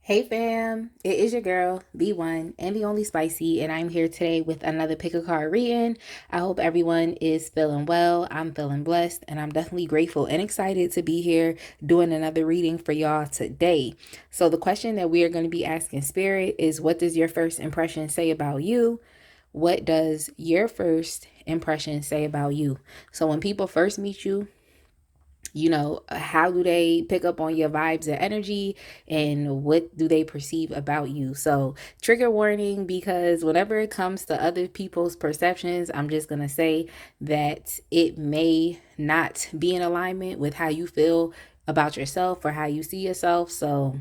Hey fam, it is your girl, the one and the only Spicy, and I'm here today with another pick a card reading. I hope everyone is feeling well. I'm feeling blessed, and I'm definitely grateful and excited to be here doing another reading for y'all today. So, the question that we are going to be asking Spirit is, what does your first impression say about you? What does your first impression say about you? So, when people first meet you, how do they pick up on your vibes and energy, and what do they perceive about you? So, trigger warning, because whenever it comes to other people's perceptions, I'm just going to say that it may not be in alignment with how you feel about yourself or how you see yourself. So,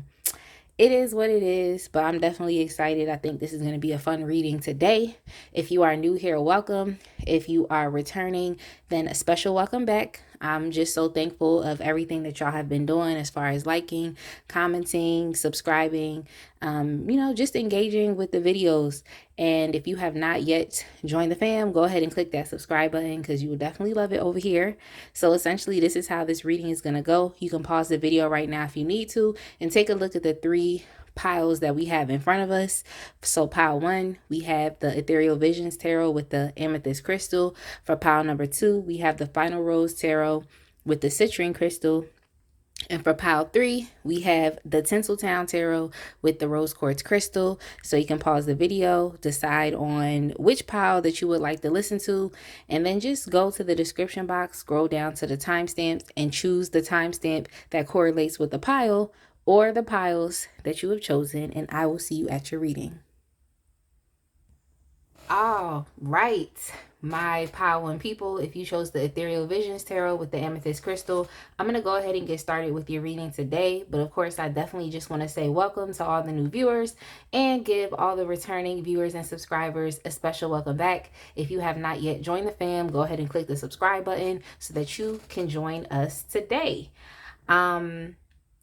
it is what it is, but I'm definitely excited. I think this is going to be a fun reading today. If you are new here, welcome. If you are returning, then a special welcome back. I'm just so thankful of everything that y'all have been doing as far as liking, commenting, subscribing, just engaging with the videos. And if you have not yet joined the fam, go ahead and click that subscribe button because you will definitely love it over here. So essentially, this is how this reading is going to go. You can pause the video right now if you need to and take a look at the three piles that we have in front of us. So pile one, we have the Ethereal Visions Tarot with the Amethyst Crystal. For pile number two, we have the Final Rose Tarot with the Citrine Crystal. And for pile three, we have the Tinseltown Tarot with the Rose Quartz Crystal. So you can pause the video, decide on which pile that you would like to listen to, and then just go to the description box, scroll down to the timestamps, and choose the timestamp that correlates with the pile or the piles that you have chosen, and I will see you at your reading. All right, my pile one people, if you chose the Ethereal Visions Tarot with the Amethyst Crystal, I'm going to go ahead and get started with your reading today. But of course, I definitely just want to say welcome to all the new viewers and give all the returning viewers and subscribers a special welcome back. If you have not yet joined the fam, go ahead and click the subscribe button so that you can join us today.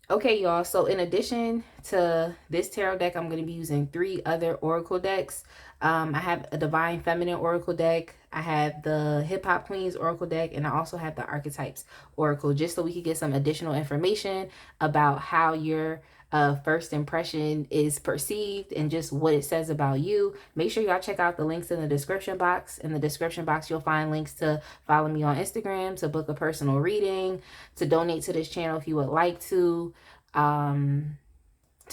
Okay, y'all. So in addition to this tarot deck, I'm going to be using three other oracle decks. I have a Divine Feminine Oracle deck. I have the Hip Hop Queens Oracle deck. And I also have the Archetypes Oracle, just so we could get some additional information about how your first impression is perceived and just what it says about you. Make sure y'all check out the links in the description box. In the description box, you'll find links to follow me on Instagram, to book a personal reading, to donate to this channel if you would like to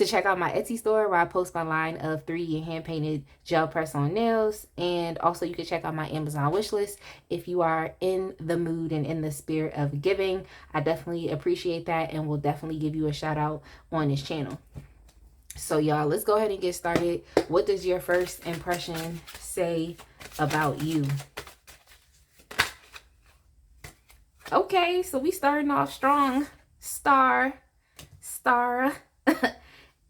check out my Etsy store where I post my line of 3 hand-painted gel press-on nails. And also you can check out my Amazon wishlist if you are in the mood and in the spirit of giving. I definitely appreciate that and will definitely give you a shout out on this channel. So y'all, let's go ahead and get started. What does your first impression say about you? Okay, so we starting off strong. Star.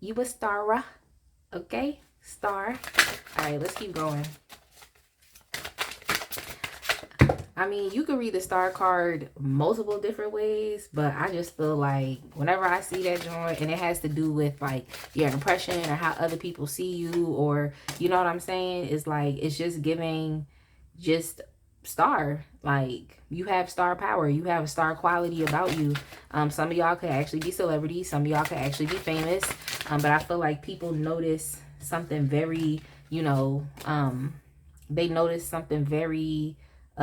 You a star, okay? Star. All right, let's keep going. I mean, you can read the star card multiple different ways, but I just feel like whenever I see that joint and it has to do with like your impression or how other people see you, or you know what I'm saying, it's like it's just giving just star. Like you have star power, you have a star quality about you. Some of y'all could actually be celebrities, some of y'all could actually be famous, but I feel like people notice something very, they notice something very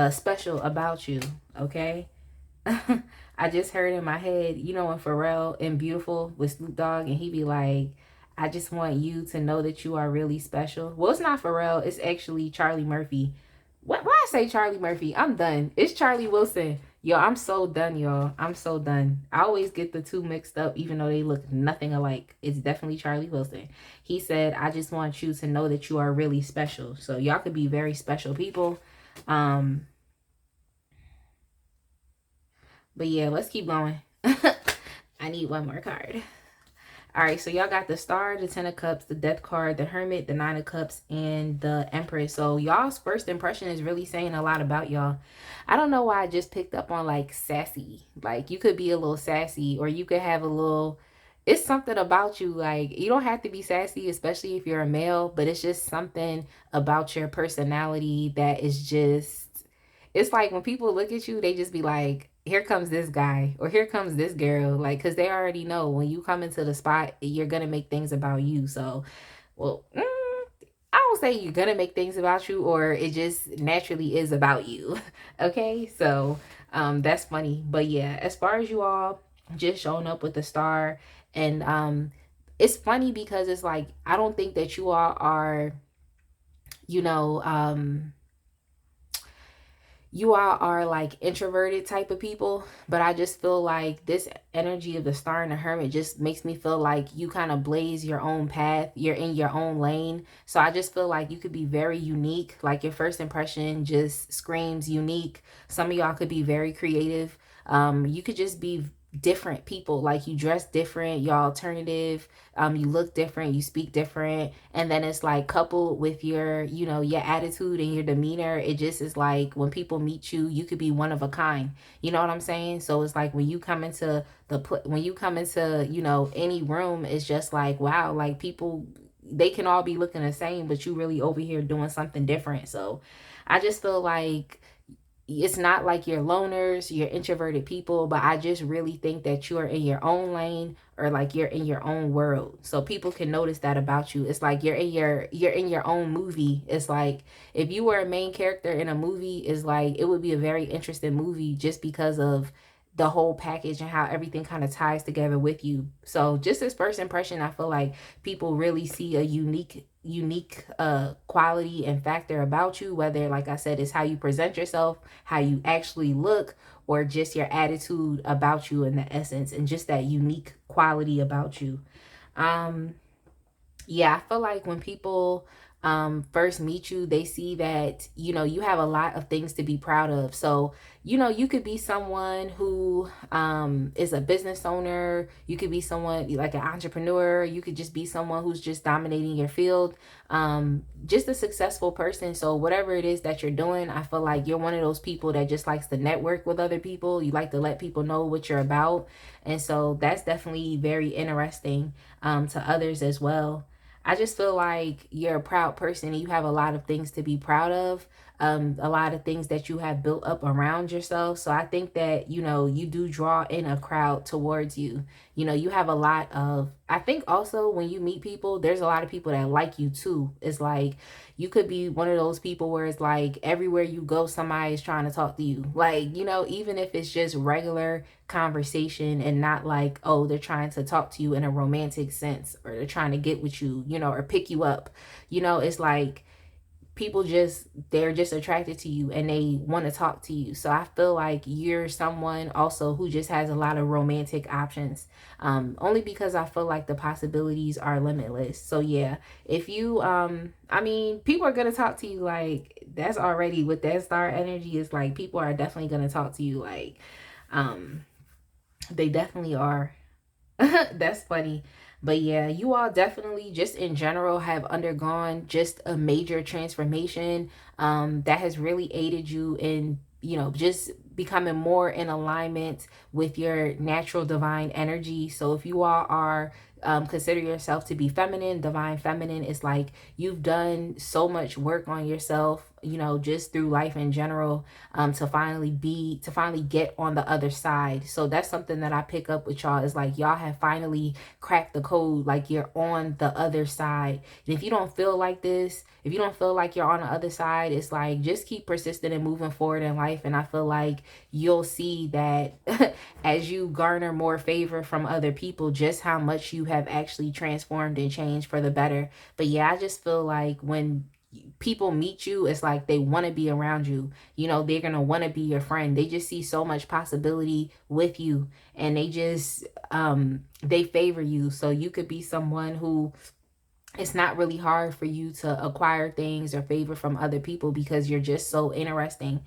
special about you. Okay. I just heard in my head, when Pharrell and Beautiful with Snoop Dogg, and he be like, I just want you to know that you are really special. Well, it's not Pharrell, it's actually Charlie Murphy. Why I say Charlie Murphy? I'm done. It's Charlie Wilson. Yo, I'm so done, y'all. I'm so done. I always get the two mixed up, even though they look nothing alike. It's definitely Charlie Wilson. He said, I just want you to know that you are really special. So y'all could be very special people. But yeah, let's keep going. I need one more card. All right, so y'all got the Star, the Ten of Cups, the Death card, the Hermit, the Nine of Cups, and the Empress. So y'all's first impression is really saying a lot about y'all. I don't know why I just picked up on like sassy. Like you could be a little sassy, or you could have a little, it's something about you. Like you don't have to be sassy, especially if you're a male, but it's just something about your personality that is just, it's like when people look at you, they just be like, here comes this guy or here comes this girl, like, because they already know when you come into the spot, you're gonna make things about you. So, well, I don't say you're gonna make things about you, or it just naturally is about you. Okay, so that's funny. But yeah, as far as you all just showing up with the star, and it's funny because it's like I don't think that you all are, you know, you all are like introverted type of people, but I just feel like this energy of the star and the hermit just makes me feel like you kind of blaze your own path. You're in your own lane. So I just feel like you could be very unique. Like your first impression just screams unique. Some of y'all could be very creative. You could just be different people. Like you dress different, you're alternative, you look different, you speak different, and then it's like coupled with your, you know, your attitude and your demeanor, it just is like when people meet you, you could be one of a kind. You know what I'm saying? So it's like when you come into when you come into, you know, any room, it's just like wow, like people, they can all be looking the same, but you really over here doing something different. So I just feel like it's not like you're loners, you're introverted people, but I just really think that you're in your own lane, or like you're in your own world. So people can notice that about you. It's like you're in your own movie. It's like if you were a main character in a movie, it's like it would be a very interesting movie just because of the whole package and how everything kind of ties together with you. So just as first impression, I feel like people really see a unique quality and factor about you, whether like I said is how you present yourself, how you actually look, or just your attitude about you in the essence, and just that unique quality about you. um yeah, I feel like when people first meet you, they see that, you know, you have a lot of things to be proud of. So, you know, you could be someone who is a business owner, you could be someone like an entrepreneur, you could just be someone who's just dominating your field, just a successful person. So whatever it is that you're doing, I feel like you're one of those people that just likes to network with other people. You like to let people know what you're about. And so that's definitely very interesting to others as well. I just feel like you're a proud person and you have a lot of things to be proud of, a lot of things that you have built up around yourself. So I think that, you know, you do draw in a crowd towards you. You know, you have a lot of, I think also when you meet people, there's a lot of people that like you too. It's like you could be one of those people where it's like everywhere you go, somebody is trying to talk to you. Like, you know, even if it's just regular conversation and not like, oh, they're trying to talk to you in a romantic sense, or they're trying to get with you, you know, or pick you up. You know, it's like people just, they're just attracted to you and they want to talk to you. So I feel like you're someone also who just has a lot of romantic options, only because I feel like the possibilities are limitless. So yeah, if you I mean, people are gonna talk to you, like that's already with that star energy. Is like people are definitely gonna talk to you, like um they definitely are. That's funny. But yeah, you all definitely just in general have undergone just a major transformation that has really aided you in, you know, just becoming more in alignment with your natural divine energy. So if you all are consider yourself to be feminine, divine feminine, it's like you've done so much work on yourself, you know, just through life in general, to finally get on the other side. So that's something that I pick up with y'all, is like y'all have finally cracked the code, like you're on the other side. And if you don't feel like this, if you don't feel like you're on the other side, it's like just keep persistent and moving forward in life. And I feel like you'll see that as you garner more favor from other people, just how much you have actually transformed and changed for the better. But yeah, I just feel like when people meet you, it's like they want to be around you. You know, they're going to want to be your friend. They just see so much possibility with you, and they just they favor you. So you could be someone who, it's not really hard for you to acquire things or favor from other people because you're just so interesting,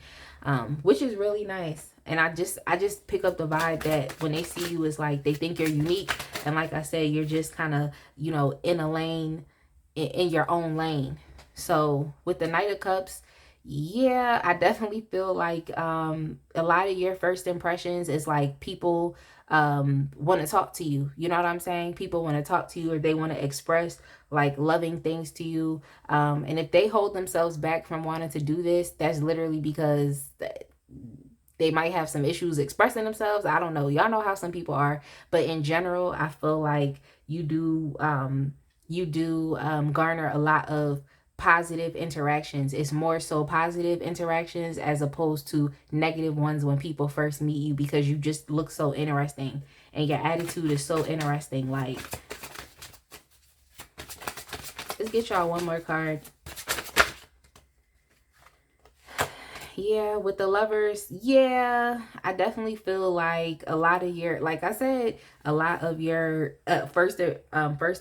which is really nice. And I just pick up the vibe that when they see you, it's like they think you're unique. And like I said, you're just kind of, you know, in a lane, in your own lane. So with the Knight of Cups, yeah, I definitely feel like a lot of your first impressions is like people want to talk to you. You know what I'm saying? People want to talk to you, or they want to express like loving things to you. And if they hold themselves back from wanting to do this, that's literally because they might have some issues expressing themselves. I don't know. Y'all know how some people are. But in general, I feel like you do garner a lot of positive interactions. It's more so positive interactions as opposed to negative ones when people first meet you, because you just look so interesting and your attitude is so interesting. Like, let's get y'all one more card. Yeah, with the Lovers, yeah, I definitely feel like a lot of your, like I said, a lot of your first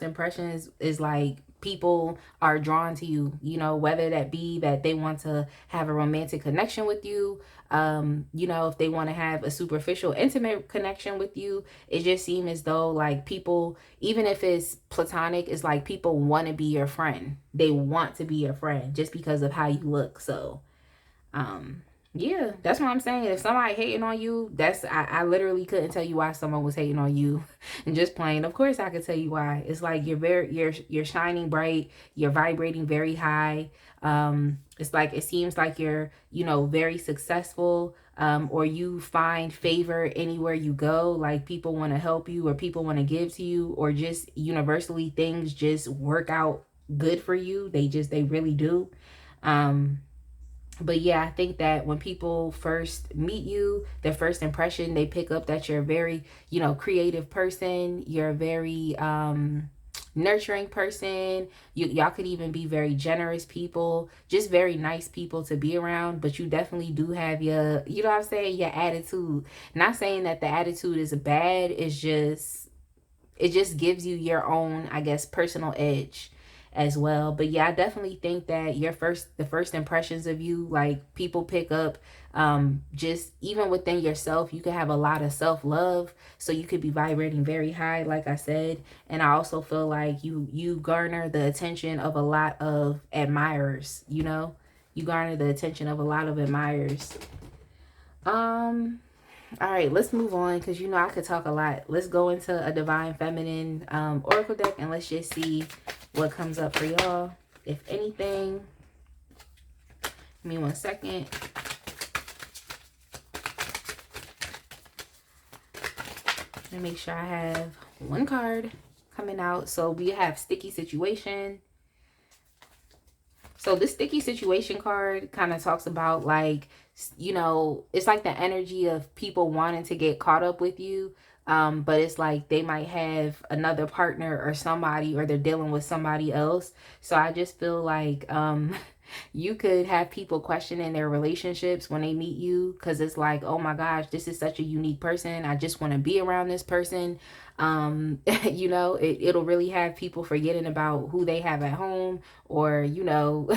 impressions is like people are drawn to you, you know, whether that be that they want to have a romantic connection with you, you know, if they want to have a superficial intimate connection with you. It just seems as though like people, even if it's platonic, it's like people want to be your friend. They want to be your friend just because of how you look. So yeah, that's what I'm saying. If somebody hating on you, that's I literally couldn't tell you why someone was hating on you. And just plain, of course I could tell you why. It's like you're shining bright, you're vibrating very high. It's like it seems like you're, you know, very successful, or you find favor anywhere you go. Like people want to help you, or people want to give to you, or just universally things just work out good for you. They really do. But yeah, I think that when people first meet you, their first impression, they pick up that you're a very, you know, creative person. You're a very nurturing person. Y'all could even be very generous people, just very nice people to be around. But you definitely do have your, you know what I'm saying, your attitude. Not saying that the attitude is bad. It's just, it just gives you your own, I guess, personal edge as well. But yeah, I definitely think that the first impressions of you, like people pick up, just even within yourself, you could have a lot of self-love, so you could be vibrating very high, like I said. And I also feel like you garner the attention of a lot of admirers, you know, you garner the attention of a lot of admirers. All right, let's move on, because you know I could talk a lot. Let's go into a Divine Feminine Oracle deck, and let's just see what comes up for y'all, if anything. Give me 1 second. Let me make sure I have one card coming out. So we have Sticky Situation. So this Sticky Situation card kind of talks about, like, you know, it's like the energy of people wanting to get caught up with you. But it's like they might have another partner or somebody, or they're dealing with somebody else. So I just feel like you could have people questioning their relationships when they meet you, because it's like, oh my gosh, this is such a unique person. I just want to be around this person. You know, it'll really have people forgetting about who they have at home, or, you know,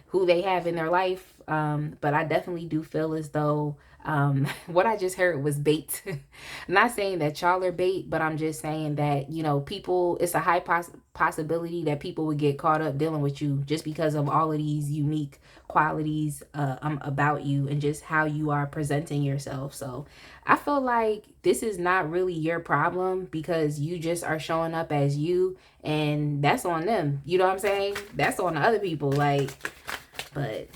who they have in their life. But I definitely do feel as though what I just heard was bait. I'm not saying that y'all are bait, but I'm just saying that, you know, people, it's a high possibility that people would get caught up dealing with you just because of all of these unique qualities about you, and just how you are presenting yourself. So I feel like this is not really your problem, because you just are showing up as you, and that's on them. You know what I'm saying? That's on the other people. Like, but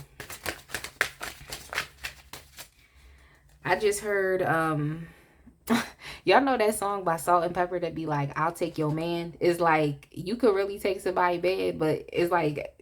I just heard, y'all know that song by Salt and Pepper that be like, I'll take your man. It's like, you could really take somebody bad, but it's like,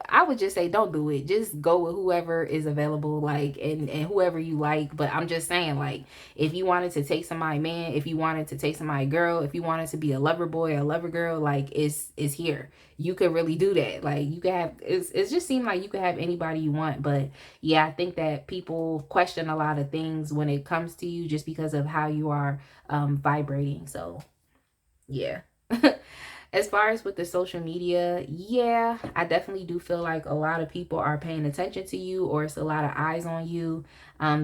I would just say don't do it. Just go with whoever is available, like, and whoever you like. But I'm just saying, like, if you wanted to take somebody man, if you wanted to take somebody girl, if you wanted to be a lover boy or a lover girl, like, it's here. You could really do that. Like, you could have, it's just seemed like you could have anybody you want. But yeah, I think that people question a lot of things when it comes to you, just because of how you are vibrating. So yeah. As far as with the social media, yeah, I definitely do feel like a lot of people are paying attention to you, or it's a lot of eyes on you.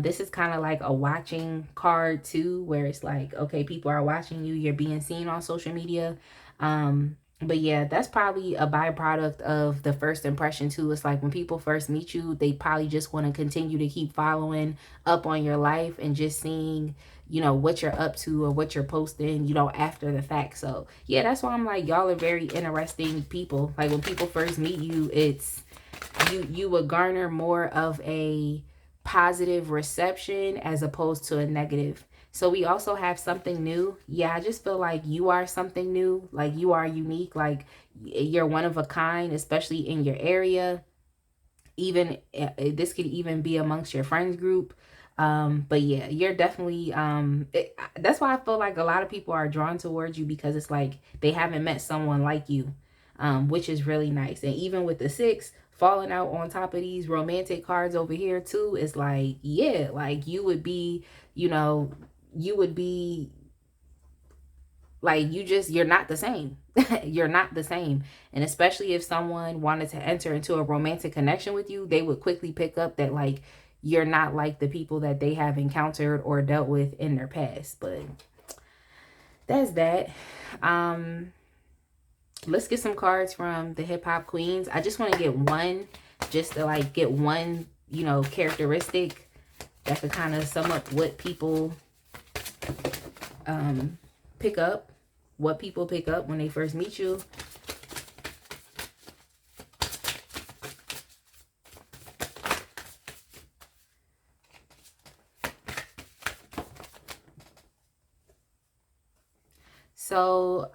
This is kind of like a watching card too, where it's like, okay, people are watching you, you're being seen on social media. But yeah, that's probably a byproduct of the first impression too. It's like when people first meet you, they probably just want to continue to keep following up on your life and just seeing, you know, what you're up to or what you're posting, you know, after the fact. So yeah, that's why I'm like, y'all are very interesting people. Like when people first meet you, it's you would garner more of a positive reception as opposed to a negative. So we also have something new. Yeah, I just feel like you are something new, like you are unique, like you're one of a kind, especially in your area. Even this could even be amongst your friends group. But yeah, you're definitely that's why I feel like a lot of people are drawn towards you, because it's like they haven't met someone like you, which is really nice. And even with the 6 falling out on top of these romantic cards over here too, it's like, yeah, like you would be, you know, you would be like, you're not the same. You're not the same. And especially if someone wanted to enter into a romantic connection with you, they would quickly pick up that like you're not like the people that they have encountered or dealt with in their past. But that's that. Let's get some cards from the hip hop queens. I just want to get one, just to like get one, you know, characteristic that could kind of sum up what people pick up, what people pick up when they first meet you. So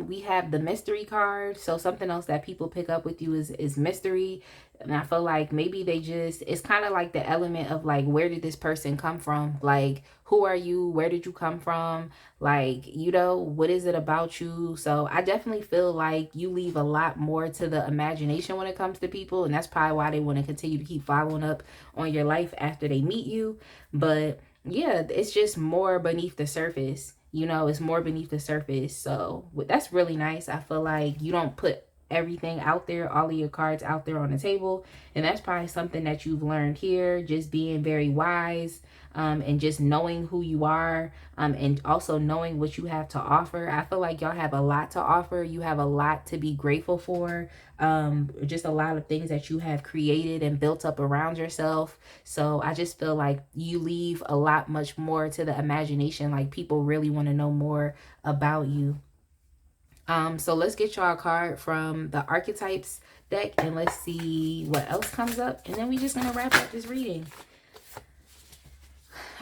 we have the mystery card. So something else that people pick up with you is mystery. And I feel like maybe they just, it's kind of like the element of like, where did this person come from? Like, who are you? Where did you come from? Like, you know, what is it about you? So I definitely feel like you leave a lot more to the imagination when it comes to people. And that's probably why they want to continue to keep following up on your life after they meet you. But yeah, it's just more beneath the surface. You know, it's more beneath the surface. So that's really nice. I feel like you don't put everything out there, all of your cards out there on the table. And that's probably something that you've learned here, just being very wise, and just knowing who you are, and also knowing what you have to offer. I feel like y'all have a lot to offer. You have a lot to be grateful for. Just a lot of things that you have created and built up around yourself. So I just feel like you leave a lot much more to the imagination. Like people really want to know more about you. So let's get y'all a card from the archetypes deck and let's see what else comes up. And then we're just going to wrap up this reading.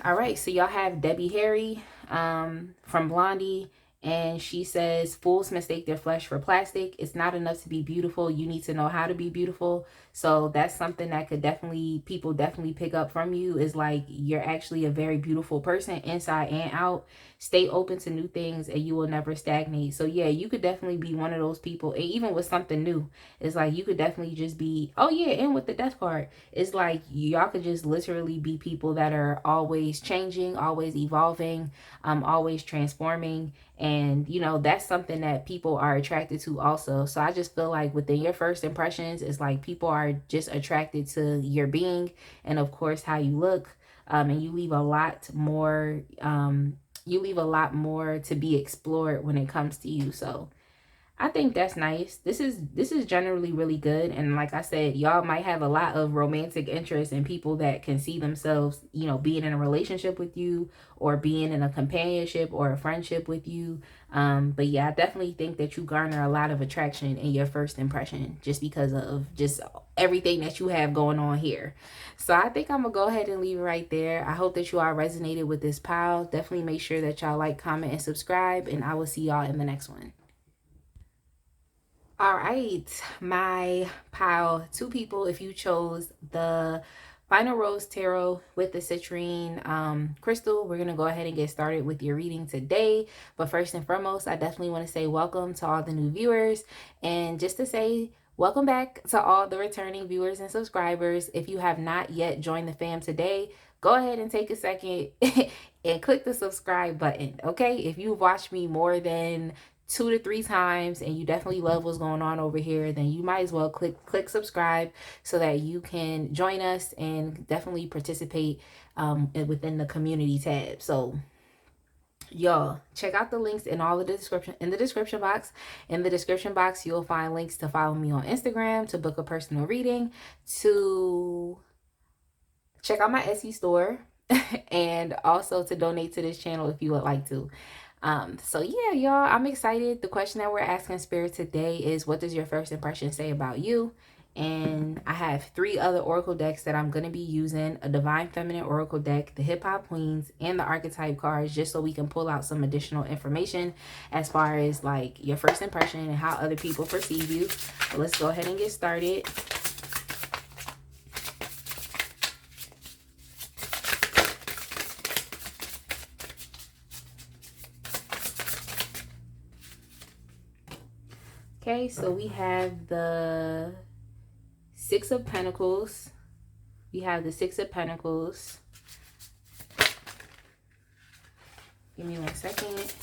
All right, so y'all have Debbie Harry from Blondie. And she says, fools mistake their flesh for plastic. It's not enough to be beautiful. You need to know how to be beautiful. So that's something that could definitely, people definitely pick up from you, is like, you're actually a very beautiful person inside and out. Stay open to new things and you will never stagnate. So yeah, you could definitely be one of those people. And even with something new, it's like you could definitely just be, oh yeah, and with the death card, it's like y'all could just literally be people that are always changing, always evolving, always transforming. And you know, that's something that people are attracted to also. So I just feel like within your first impressions, it's like people are just attracted to your being and of course how you look. And you leave a lot more, to be explored when it comes to you. So I think that's nice. This is generally really good. And like I said, y'all might have a lot of romantic interest in people that can see themselves, you know, being in a relationship with you or being in a companionship or a friendship with you. But yeah, I definitely think that you garner a lot of attraction in your first impression just because of just everything that you have going on here. So I think I'm gonna go ahead and leave it right there. I hope that you all resonated with this pile. Definitely make sure that y'all like, comment, and subscribe, and I will see y'all in the next one. All right, my pile, 2 people, if you chose the Final Rose Tarot with the citrine crystal, we're going to go ahead and get started with your reading today. But first and foremost, I definitely want to say welcome to all the new viewers. And just to say welcome back to all the returning viewers and subscribers. If you have not yet joined the fam today, go ahead and take a second and click the subscribe button, okay? If you've watched me more than 2 to 3 times and you definitely love what's going on over here, then you might as well click subscribe so that you can join us and definitely participate within the community tab. So y'all check out the links in all of the description in the description box. In the description box, you'll find links to follow me on Instagram, to book a personal reading, to check out my Etsy store, and also to donate to this channel if you would like to. So yeah, y'all, I'm excited. The question that we're asking Spirit today is, what does your first impression say about you? And I have 3 other oracle decks that I'm going to be using: a Divine Feminine oracle deck, the Hip Hop Queens, and the archetype cards, just so we can pull out some additional information as far as like your first impression and how other people perceive you. So let's go ahead and get started. Okay, so we have the Six of Pentacles. We have the Six of Pentacles. Give me 1 second.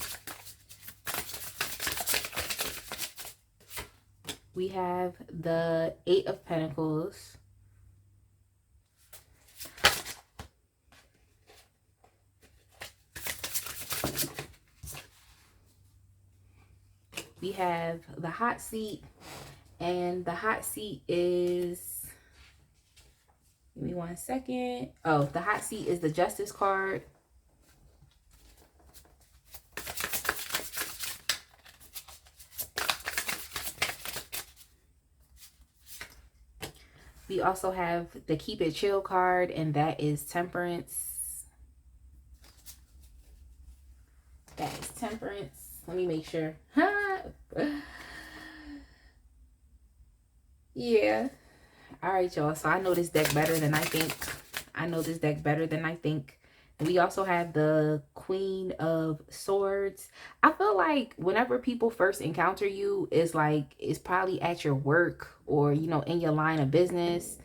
We have the Eight of Pentacles. We have the Hot Seat, and the Hot Seat is, give me 1 second. Oh, the Hot Seat is the Justice card. We also have the Keep It Chill card, and that is Temperance. That is Temperance. Let me make sure. Yeah. All right, y'all. So I know this deck better than I think. We also have the Queen of Swords. I feel like whenever people first encounter you, it's probably at your work or, you know, in your line of business.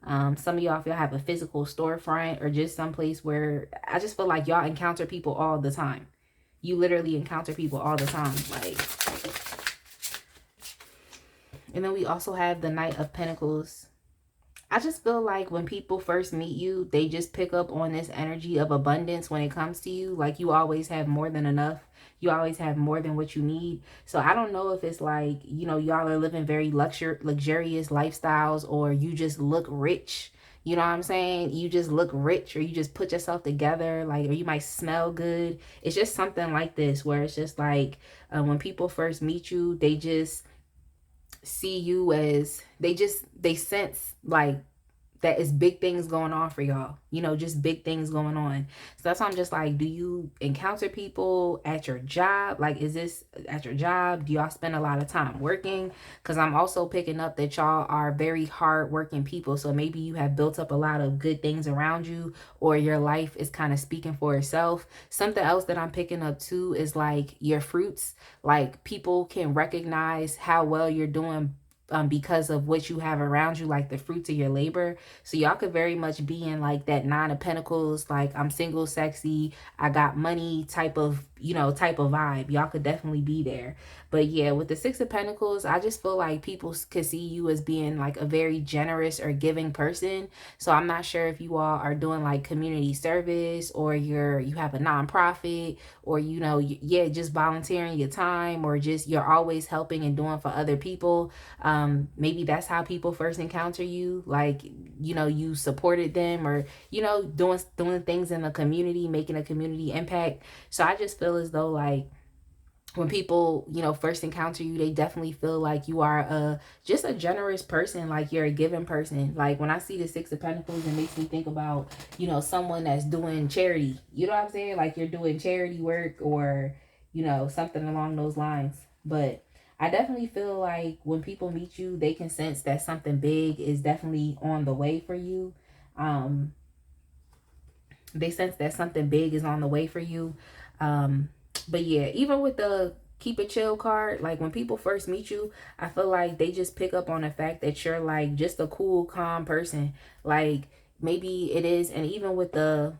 Some of y'all, if y'all have a physical storefront or just someplace where, I just feel like y'all encounter people all the time. You literally encounter people all the time. Like, and then we also have the Knight of Pentacles. I just feel like when people first meet you, they just pick up on this energy of abundance when it comes to you. Like, you always have more than enough. You always have more than what you need. So I don't know if it's like, you know, y'all are living very luxurious lifestyles, or you just look rich. You know what I'm saying? You just look rich, or you just put yourself together, like, or you might smell good. It's just something like this, where it's just like, when people first meet you, they just see you as, they sense like that is big things going on for y'all, you know, just big things going on. So that's why I'm just like, do you encounter people at your job? Like, is this at your job? Do y'all spend a lot of time working? Because I'm also picking up that y'all are very hard working people. So maybe you have built up a lot of good things around you, or your life is kind of speaking for itself. Something else that I'm picking up too is like your fruits. Like, people can recognize how well you're doing because of what you have around you, like the fruits of your labor. So y'all could very much be in like that Nine of Pentacles, like I'm single, sexy, I got money type of, you know, type of vibe. Y'all could definitely be there. But yeah, with the Six of Pentacles, I just feel like people could see you as being like a very generous or giving person. So I'm not sure if you all are doing like community service, or you have a nonprofit, or, you know, yeah, just volunteering your time, or just you're always helping and doing for other people. Maybe that's how people first encounter you. Like, you know, you supported them, or, you know, doing things in the community, making a community impact. So I just feel as though like when people, you know, first encounter you, they definitely feel like you are just a generous person, like you're a giving person. Like, when I see the Six of Pentacles, it makes me think about, you know, someone that's doing charity. You know what I'm saying? Like, you're doing charity work, or, you know, something along those lines. But I definitely feel like when people meet you, they can sense that something big is definitely on the way for you. They sense that something big is on the way for you. But yeah, even with the Keep It Chill card, like when people first meet you, I feel like they just pick up on the fact that you're like just a cool, calm person. Like, maybe it is. And even with the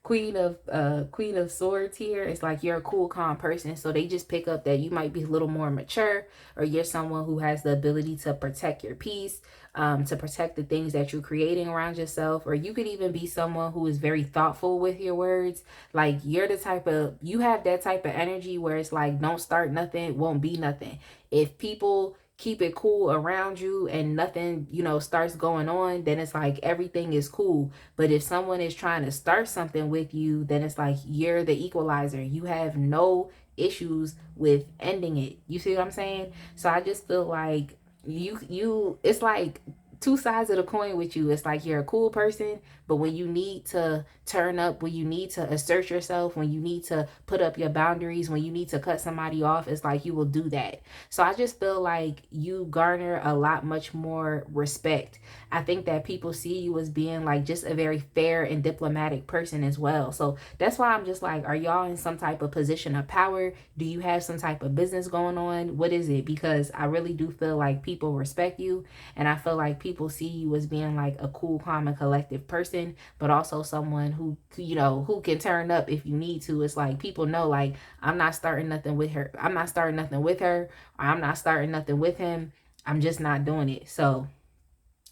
Queen of Swords here, it's like you're a cool, calm person. So they just pick up that you might be a little more mature, or you're someone who has the ability to protect your peace, to protect the things that you're creating around yourself. Or you could even be someone who is very thoughtful with your words. Like, you're the type of, you have that type of energy where it's like, don't start nothing, won't be nothing. If people keep it cool around you and nothing, you know, starts going on, then it's like everything is cool. But if someone is trying to start something with you, then it's like you're the equalizer. You have no issues with ending it. You see what I'm saying? So I just feel like it's like two sides of the coin with you. It's like you're a cool person, but when you need to turn up, when you need to assert yourself, when you need to put up your boundaries, when you need to cut somebody off, it's like you will do that. So I just feel like you garner a lot much more respect. I think that people see you as being like just a very fair and diplomatic person as well. So that's why I'm just like, are y'all in some type of position of power? Do you have some type of business going on? What is it? Because I really do feel like people respect you, and I feel like people see you as being like a cool, calm, and collective person, but also someone who, you know, who can turn up if you need to. It's like people know, like, I'm not starting nothing with her. I'm not starting nothing with her, or I'm not starting nothing with him. I'm just not doing it. So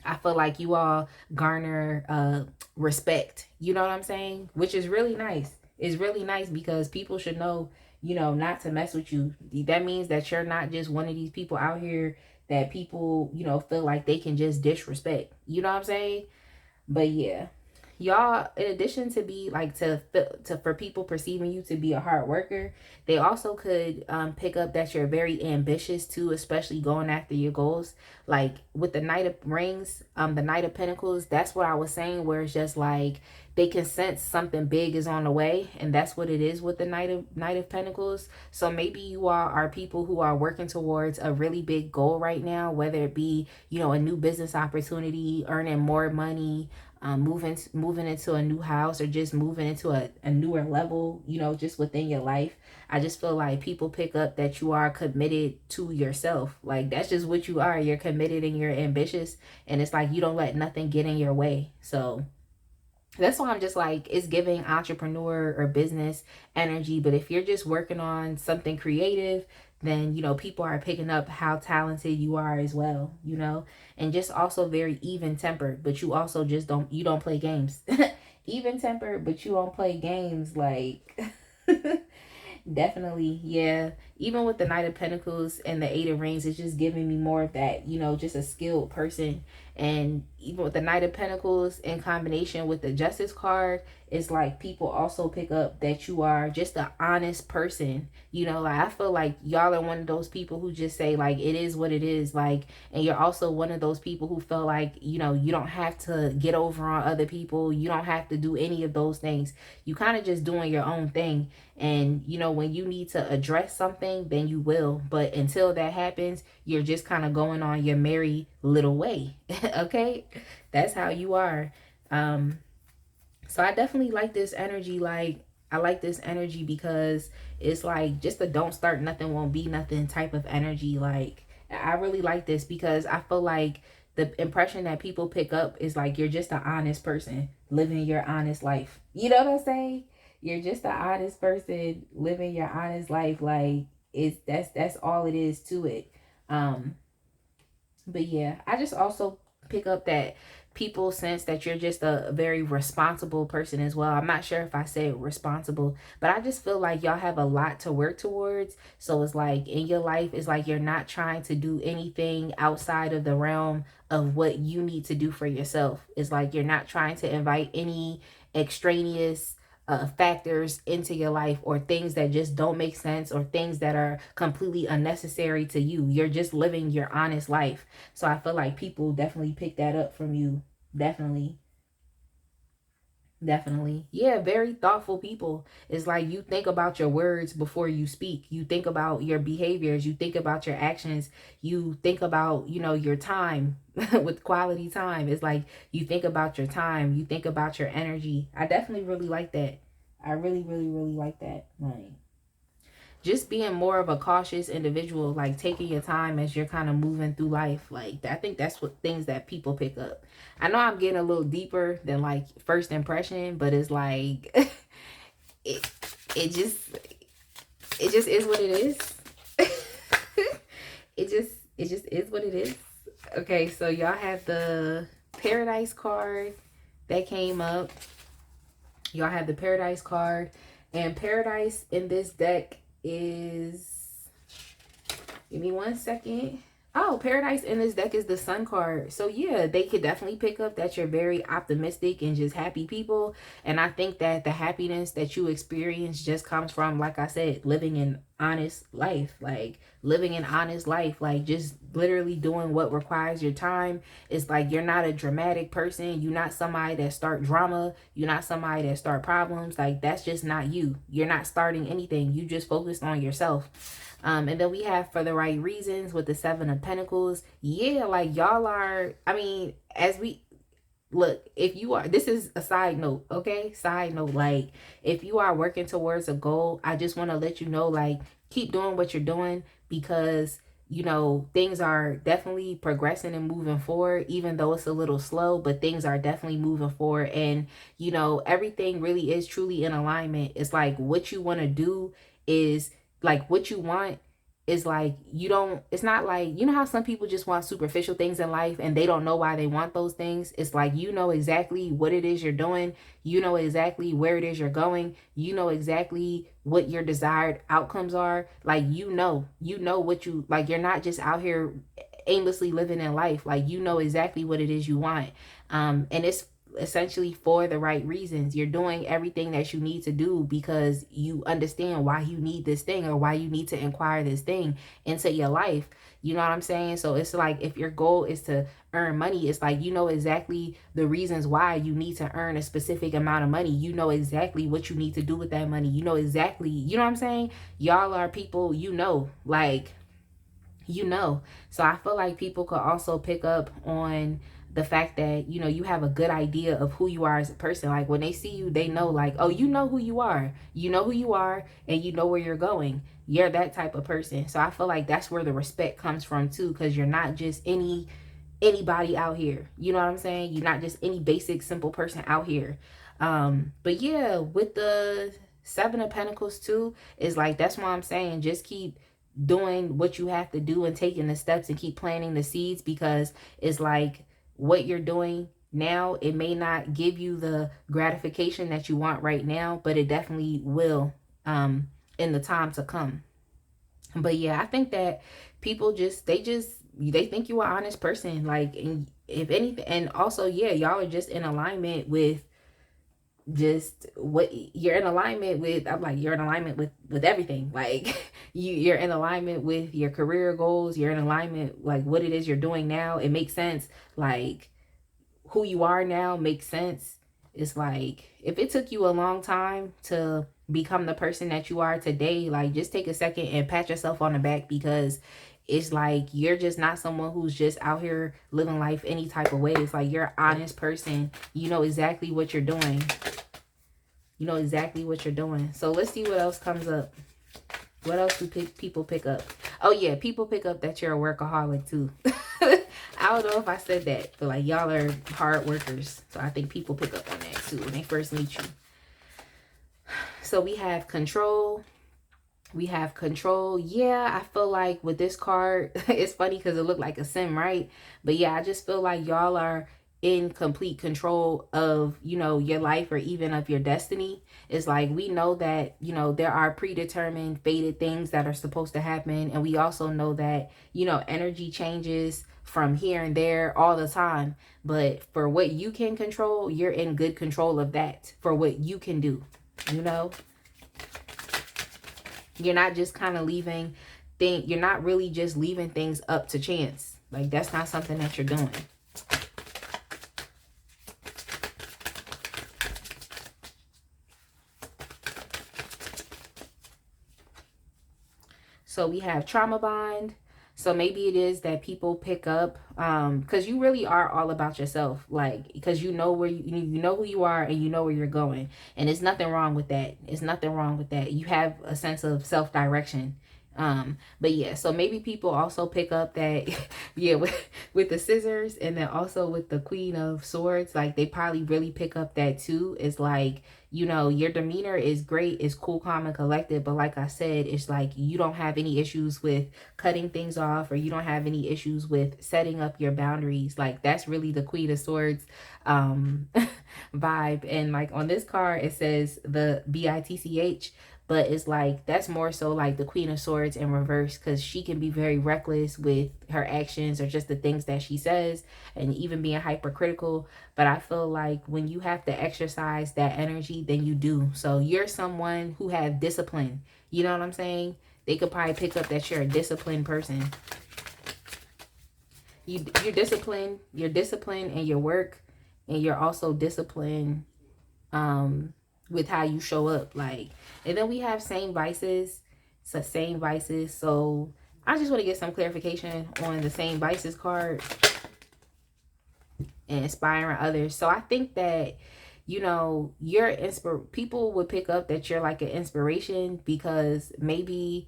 I feel like you all garner respect. You know what I'm saying? Which is really nice. It's really nice because people should know, you know, not to mess with you. That means that you're not just one of these people out here that people, you know, feel like they can just disrespect. You know what I'm saying? But yeah, y'all, in addition to be like to for people perceiving you to be a hard worker, they also could pick up that you're very ambitious too, especially going after your goals. Like with the Knight of Rings, the Knight of Pentacles, that's what I was saying, where it's just like they can sense something big is on the way, and that's what it is with the Knight of Pentacles. So maybe you all are people who are working towards a really big goal right now, whether it be, you know, a new business opportunity, earning more money, moving into a new house, or just moving into a newer level, you know, just within your life. I just feel like people pick up that you are committed to yourself. Like that's just what you are. You're committed and you're ambitious, and it's like you don't let nothing get in your way. So that's why I'm just like, it's giving entrepreneur or business energy. But if you're just working on something creative, then, you know, people are picking up how talented you are as well, you know, and just also very even tempered. But you also just you don't play games. Even tempered, but you don't play games. Like, definitely, yeah. Even with the Knight of Pentacles and the Eight of Rings, it's just giving me more of that, you know, just a skilled person. And even with the Knight of Pentacles in combination with the Justice card, it's like people also pick up that you are just an honest person. You know, like I feel like y'all are one of those people who just say like it is what it is. Like, and you're also one of those people who feel like, you know, you don't have to get over on other people. You don't have to do any of those things. You kind of just doing your own thing. And, you know, when you need to address something, then you will. But until that happens, you're just kind of going on your merry little way. Okay? That's how you are. So I definitely like this energy. Like, I like this energy because it's like just a don't start nothing, won't be nothing type of energy. Like, I really like this because I feel like the impression that people pick up is like you're just an honest person living your honest life. You know what I'm saying? You're just an honest person living your honest life. Like, it's that's all it is to it. Um, but yeah, I just also pick up that people sense that you're just a very responsible person as well. I'm not sure if I said responsible, but I just feel like y'all have a lot to work towards. So it's like in your life, it's like you're not trying to do anything outside of the realm of what you need to do for yourself. It's like you're not trying to invite any extraneous factors into your life, or things that just don't make sense, or things that are completely unnecessary to you. You're just living your honest life. So I feel like people definitely pick that up from you. Definitely. Definitely. Yeah, very thoughtful people. It's like you think about your words before you speak. You think about your behaviors. You think about your actions. You think about, you know, your time with quality time. It's like you think about your time. You think about your energy. I definitely really like that. I really, really, really like that. Like, just being more of a cautious individual, like taking your time as you're kind of moving through life. Like, I think that's what things that people pick up. I know I'm getting a little deeper than like first impression, but it's like it it just it just is what it is. it just is what it is. Okay, so y'all have the Paradise card that came up. Y'all have the Paradise card, and Paradise in this deck is, give me one second. Oh, Paradise in this deck is the Sun card. So yeah, they could definitely pick up that you're very optimistic and just happy people. And I think that the happiness that you experience just comes from, like I said, living an honest life. Like living an honest life. Like just literally doing what requires your time. It's like you're not a dramatic person. You're not somebody that start drama. You're not somebody that start problems. Like that's just not you. You're not starting anything. You just focused on yourself. And then we have for the right reasons with the Seven of Pentacles. Yeah, like y'all are, I mean, as we look, if you are, this is a side note, okay? Side note, like if you are working towards a goal, I just want to let you know, like, keep doing what you're doing because you know things are definitely progressing and moving forward, even though it's a little slow, but things are definitely moving forward. And you know everything really is truly in alignment. It's like what you want to do is like what you want is like you don't, it's not like, you know how some people just want superficial things in life and they don't know why they want those things. It's like you know exactly what it is you're doing, you know exactly where it is you're going, you know exactly what your desired outcomes are. Like you know what you like. You're not just out here aimlessly living in life. Like you know exactly what it is you want. And it's essentially for the right reasons. You're doing everything that you need to do because you understand why you need this thing or why you need to inquire this thing into your life. You know what I'm saying? So it's like if your goal is to earn money, it's like you know exactly the reasons why you need to earn a specific amount of money. You know exactly what you need to do with that money. You know exactly, you know what I'm saying? Y'all are people, you know, like you know. So I feel like people could also pick up on the fact that you know you have a good idea of who you are as a person. Like when they see you, they know like, oh, you know who you are, you know who you are, and you know where you're going. You're that type of person. So I feel like that's where the respect comes from too, because you're not just anybody out here. You know what I'm saying? You're not just any basic simple person out here. But yeah, with the Seven of Pentacles too, is like that's why I'm saying just keep doing what you have to do and taking the steps and keep planting the seeds, because it's like what you're doing now, it may not give you the gratification that you want right now, but it definitely will in the time to come. But yeah, I think that people they think you're an honest person, like, and if anything, and also yeah, y'all are just in alignment with just what you're in alignment with. I'm like, you're in alignment with everything. Like you're in alignment with your career goals, you're in alignment like what it is you're doing now. It makes sense. Like who you are now makes sense. It's like if it took you a long time to become the person that you are today, like just take a second and pat yourself on the back, because it's like you're just not someone who's just out here living life any type of way. It's like you're an honest person. You know exactly what you're doing. You know exactly what you're doing. So let's see what else comes up. What else do people pick up? Oh yeah, people pick up that you're a workaholic too. I don't know if I said that, but like y'all are hard workers. So I think people pick up on that too when they first meet you. So we have control. We have control. Yeah, I feel like with this card, it's funny because it looked like a sim, right? But yeah, I just feel like y'all are in complete control of, you know, your life or even of your destiny. It's like we know that, you know, there are predetermined, fated things that are supposed to happen. And we also know that, you know, energy changes from here and there all the time. But for what you can control, you're in good control of that for what you can do, you know? You're not just kind of you're not really just leaving things up to chance. Like that's not something that you're doing. So we have trauma bond. So maybe it is that people pick up because you really are all about yourself, like because you know where you know who you are and you know where you're going, and there's nothing wrong with that. It's nothing wrong with that. You have a sense of self-direction. But yeah, so maybe people also pick up that yeah, with the scissors, and then also with the Queen of Swords, like they probably really pick up that too. It's like, you know, your demeanor is great, it's cool, calm, and collected, but like I said, it's like you don't have any issues with cutting things off, or you don't have any issues with setting up your boundaries. Like that's really the Queen of Swords vibe. And like on this card it says the bitch, but it's like that's more so like the Queen of Swords in reverse, because she can be very reckless with her actions or just the things that she says, and even being hypercritical. But I feel like when you have to exercise that energy, then you do. So you're someone who have discipline. You know what I'm saying? They could probably pick up that you're a disciplined person. You're disciplined. You're disciplined in your work, and you're also disciplined with how you show up. Like, and then we have same vices. So same vices. So I just want to get some clarification on the same vices card and inspiring others. So I think that, you know, people would pick up that you're like an inspiration, because maybe,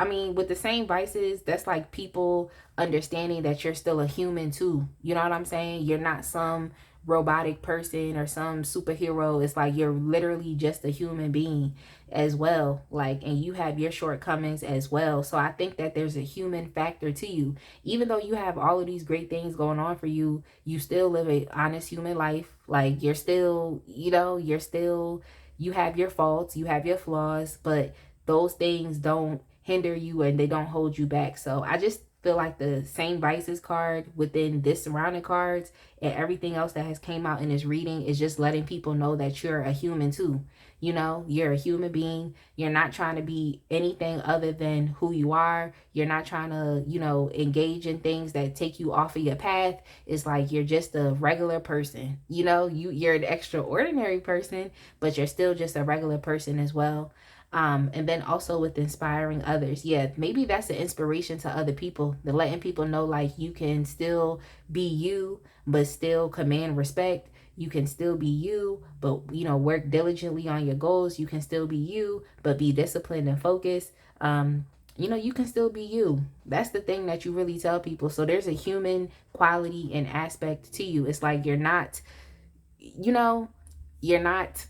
I mean, with the same vices, that's like people understanding that you're still a human too. You know what I'm saying? You're not some robotic person or some superhero. It's like you're literally just a human being as well. Like, and you have your shortcomings as well. So I think that there's a human factor to you. Even though you have all of these great things going on for you, you still live a honest human life. Like, you're still, you know, you have your faults, you have your flaws, but those things don't hinder you and they don't hold you back. So I just feel like the same vices card within this surrounding cards and everything else that has came out in this reading is just letting people know that you're a human too. You know, you're a human being. You're not trying to be anything other than who you are. You're not trying to, you know, engage in things that take you off of your path. It's like you're just a regular person. You know, you're an extraordinary person, but you're still just a regular person as well. And then also with inspiring others. Yeah, maybe that's an inspiration to other people, the letting people know like you can still be you, but still command respect. You can still be you, but, you know, work diligently on your goals. You can still be you, but be disciplined and focused. You know, you can still be you. That's the thing that you really tell people. So there's a human quality and aspect to you. It's like you're not, you know, you're not,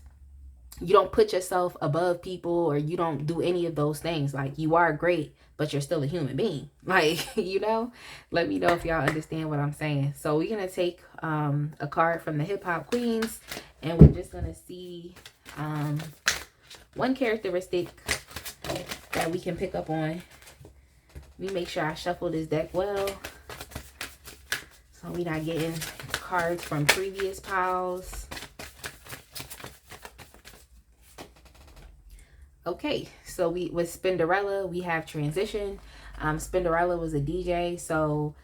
you don't put yourself above people, or you don't do any of those things. Like, you are great, but you're still a human being. Like, you know, let me know if y'all understand what I'm saying. So we're going to take a card from the Hip Hop Queens, and we're just going to see one characteristic that we can pick up on. Let me make sure I shuffle this deck well, so we're not getting cards from previous piles. Okay, so with Spinderella, we have transition. Spinderella was a DJ, so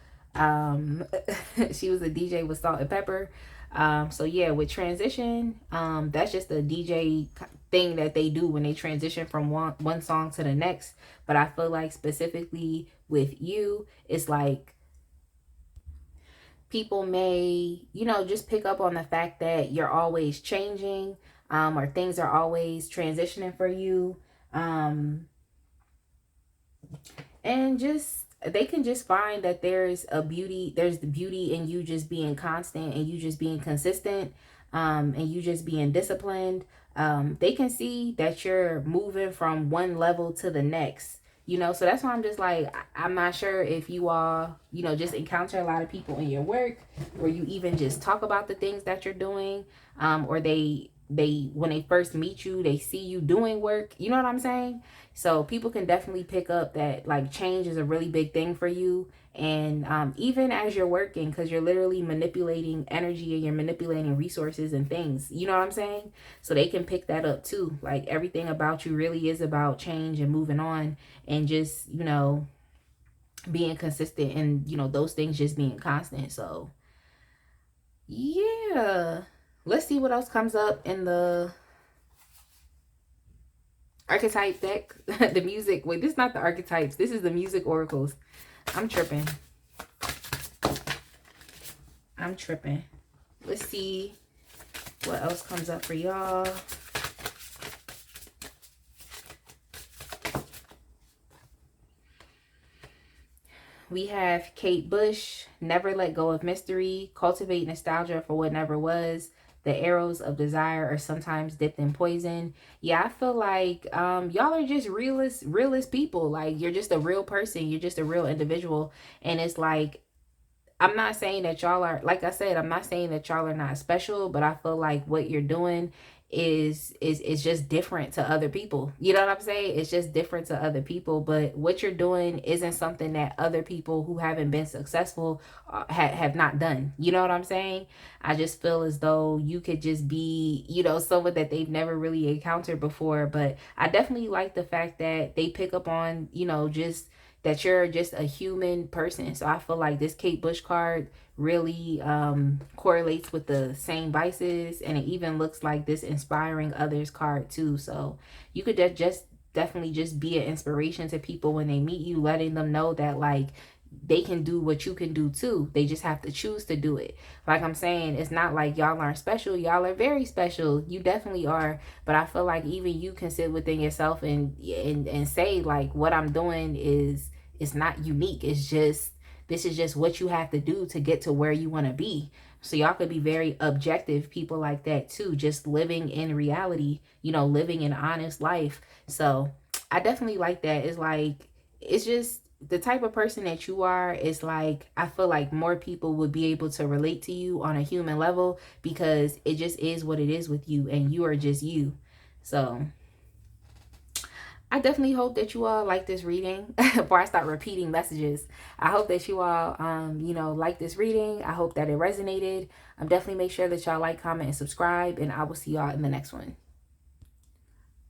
she was a DJ with Salt and Pepper. So yeah, with transition, that's just a DJ thing that they do when they transition from one song to the next. But I feel like specifically with you, it's like people may, you know, just pick up on the fact that you're always changing, or things are always transitioning for you. And just, they can just find that there's the beauty in you just being constant, and you just being consistent, and you just being disciplined. They can see that you're moving from one level to the next. You know, so that's why I'm just like, I'm not sure if you all, you know, just encounter a lot of people in your work, or you even just talk about the things that you're doing, or they when they first meet you, they see you doing work. You know what I'm saying? So people can definitely pick up that like change is a really big thing for you. And even as you're working, because you're literally manipulating energy and you're manipulating resources and things, you know what I'm saying? So they can pick that up too. Like, everything about you really is about change and moving on, and just, you know, being consistent, and, you know, those things just being constant. So yeah, let's see what else comes up in the archetype deck. The music, wait, this is not the archetypes, this is the music oracles. I'm tripping. Let's see what else comes up for y'all. We have Kate Bush, never let go of mystery, cultivate nostalgia for what never was. The arrows of desire are sometimes dipped in poison. Yeah, I feel like y'all are just realist people. Like, you're just a real person. You're just a real individual. And it's like, I'm not saying that y'all are, like I said, I'm not saying that y'all are not special, but I feel like what you're doing is just different to other people. You know what I'm saying? It's just different to other people, but what you're doing isn't something that other people who haven't been successful have not done. You know what I'm saying? I just feel as though you could just be, you know, someone that they've never really encountered before. But I definitely like the fact that they pick up on, you know, just that you're just a human person. So I feel like this Kate Bush card really correlates with the same vices, and it even looks like this inspiring others card too. So you could just definitely just be an inspiration to people when they meet you, letting them know that like they can do what you can do too. They just have to choose to do it. Like I'm saying, it's not like y'all aren't special. Y'all are very special. You definitely are. But I feel like even you can sit within yourself and say like, what I'm doing is, it's not unique. It's just, this is just what you have to do to get to where you want to be. So y'all could be very objective people like that too, just living in reality, you know, living an honest life. So I definitely like that. It's like, it's just the type of person that you are. Is like, I feel like more people would be able to relate to you on a human level, because it just is what it is with you, and you are just you. So I definitely hope that you all like this reading. Before I start repeating messages, I hope that you all, you know, like this reading. I hope that it resonated. Definitely make sure that y'all like, comment, and subscribe, and I will see y'all in the next one.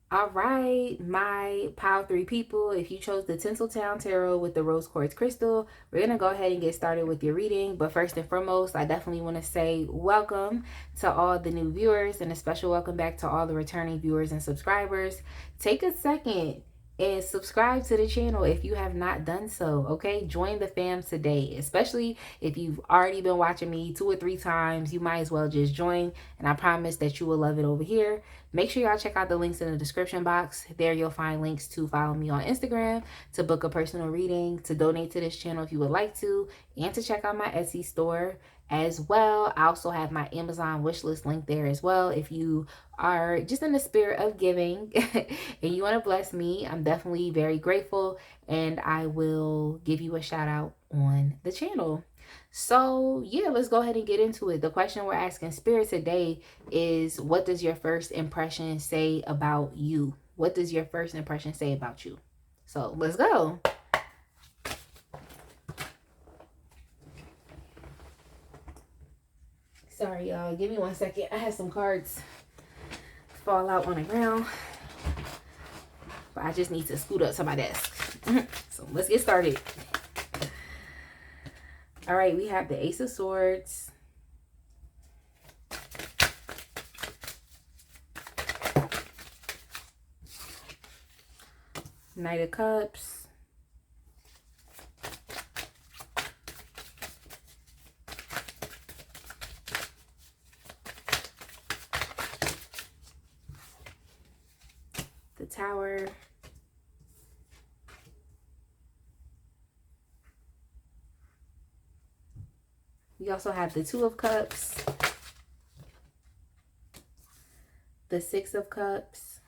All right, my Pile 3 people, if you chose the Tinseltown Tarot with the Rose Quartz Crystal, we're going to go ahead and get started with your reading. But first and foremost, I definitely want to say welcome to all the new viewers, and a special welcome back to all the returning viewers and subscribers. Take a second and subscribe to the channel if you have not done so, okay? Join the fam today, especially if you've already been watching me 2 or 3 times. You might as well just join, and I promise that you will love it over here. Make sure y'all check out the links in the description box. There you'll find links to follow me on Instagram, to book a personal reading, to donate to this channel if you would like to, and to check out my Etsy store as well. I also have my Amazon wishlist link there as well. If you are just in the spirit of giving and you want to bless me, I'm definitely very grateful, and I will give you a shout out on the channel. So yeah, let's go ahead and get into it. The question we're asking Spirit today is, what does your first impression say about you? What does your first impression say about you? So let's go. Sorry, y'all. Give me 1 second. I had some cards fall out on the ground, but I just need to scoot up to my desk. So let's get started. All right, we have the Ace of Swords, Knight of Cups, the Tower, we also have the Two of Cups, the Six of Cups.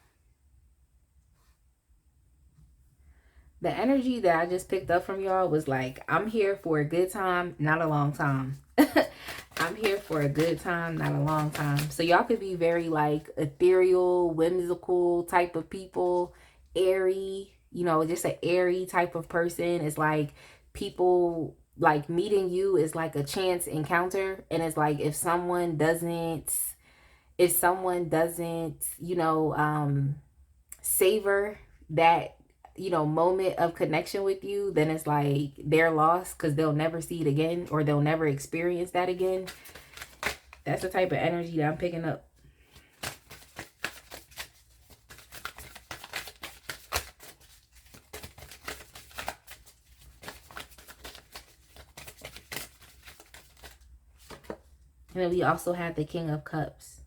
The energy that I just picked up from y'all was like, I'm here for a good time, not a long time. I'm here for a good time, not a long time. So y'all could be very like ethereal, whimsical type of people, airy, you know, just an airy type of person. It's like people like meeting you is like a chance encounter. And it's like, if someone doesn't, you know, savor that, you know, moment of connection with you, then it's like they're lost, because they'll never see it again, or they'll never experience that again. That's the type of energy that I'm picking up. And then we also have the King of Cups.